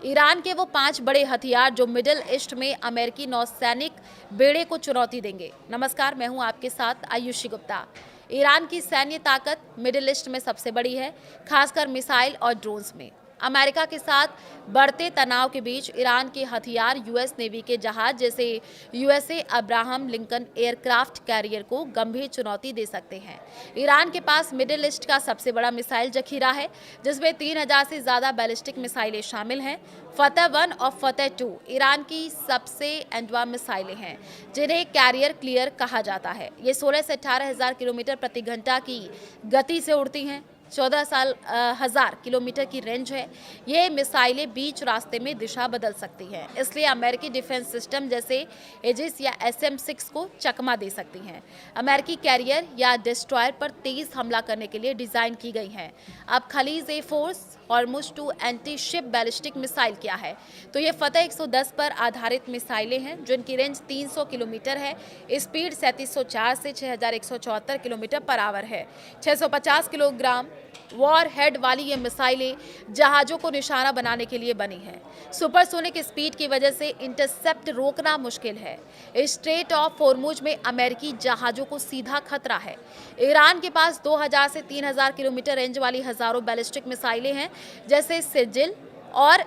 Iran के वो 5 बड़े हथियार जो मिडिल ईस्ट में अमेरिकी नौसैनिक बेड़े को चुनौती देंगे। नमस्कार, मैं हूं आपके साथ आयुषी गुप्ता। ईरान की सैन्य ताकत मिडिल ईस्ट में सबसे बड़ी है, खासकर मिसाइल और ड्रोन्स में। अमेरिका के साथ बढ़ते तनाव के बीच ईरान के हथियार यूएस नेवी के जहाज जैसे USA Abraham Lincoln aircraft carrier को गंभीर चुनौती दे सकते हैं। ईरान के पास मिडिल ईस्ट का सबसे बड़ा मिसाइल जखीरा है, जिसमें 3000 से ज्यादा बैलिस्टिक मिसाइलें शामिल हैं। फतह 1 और फतह 2 ईरान की सबसे एडवांस मिसाइलें हैं, जिन्हें कैरियर क्लियर कहा जाता है। ये 16 से 18,000 किलोमीटर प्रति घंटा की गति से उड़ती हैं। 14,000 किलोमीटर की रेंज है। ये मिसाइलें बीच रास्ते में दिशा बदल सकती हैं, इसलिए अमेरिकी डिफेंस सिस्टम जैसे एजिस या SM-6 को चकमा दे सकती हैं। अमेरिकी कैरियर या डिस्ट्रॉयर पर तेज हमला करने के लिए डिजाइन की गई हैं। अब खलीज ए फोर्स Hormuz 2 anti ship ballistic missile क्या है, तो ये फतह 110 पर आधारित मिसाइलें हैं, जिनकी रेंज 300 किलोमीटर है। स्पीड 3704 से 6174 किलोमीटर पर आवर है। 650 किलोग्राम वॉर हेड वाली ये मिसाइलें जहाजों को निशाना बनाने के लिए बनी हैं। सुपरसोनिक स्पीड की वजह से इंटरसेप्ट रोकना मुश्किल है। स्ट्रेट ऑफ हॉर्मुज में अमेरिकी जहाजों को सीधा खतरा है। ईरान के पास 2000 से 3000 किलोमीटर रेंज वाली हजारों बैलिस्टिक मिसाइलें हैं, जैसे सिजिल और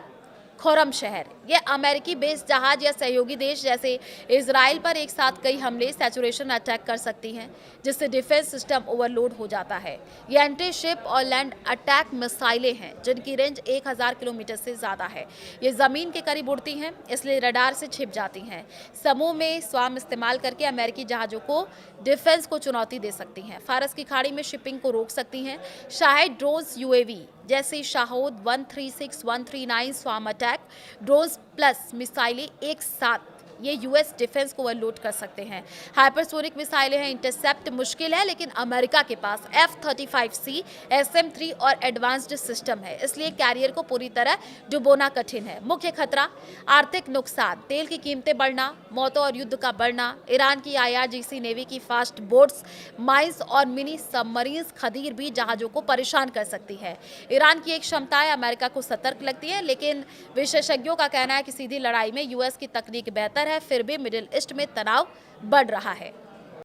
खुरम शहर। ये अमेरिकी बेस जहाज या सहयोगी देश जैसे इजराइल पर एक साथ कई हमले सैचुरेशन अटैक कर सकती हैं, जिससे डिफेंस सिस्टम ओवरलोड हो जाता है। ये एंटी शिप और लैंड अटैक मिसाइलें हैं, जिनकी रेंज 1000 किलोमीटर से ज़्यादा है। ये ज़मीन के करीब उड़ती हैं, इसलिए रडार से छिप जाती हैं। समूह में स्वाम इस्तेमाल करके अमेरिकी जहाज़ों को डिफेंस को चुनौती दे सकती हैं। फारस की खाड़ी में शिपिंग को रोक सकती हैं। शाहिद ड्रोन्स UAV जैसे शाहोद 136, 139 स्वाम अटैक ड्रोन्स प्लस मिसाइलें एक साथ ये यूएस डिफेंस को ओवरलोड कर सकते हैं। हाइपरसोनिक मिसाइलें हैं, इंटरसेप्ट मुश्किल है, लेकिन अमेरिका के पास F-35C, SM-3 और एडवांस्ड सिस्टम है, इसलिए कैरियर को पूरी तरह डुबोना कठिन है। मुख्य खतरा आर्थिक नुकसान, तेल की कीमतें बढ़ना, मौतों और युद्ध का बढ़ना। ईरान की IRGC नेवी की फास्ट बोट्स, माइंस और मिनी सबमरीन्स खदीर भी जहाजों को परेशान कर सकती है। ईरान की एक क्षमताएं अमेरिका को सतर्क लगती है, लेकिन विशेषज्ञों का कहना है कि सीधी लड़ाई में यूएस की तकनीक बेहतर है। फिर भी मिडिल ईस्ट में तनाव बढ़ रहा है।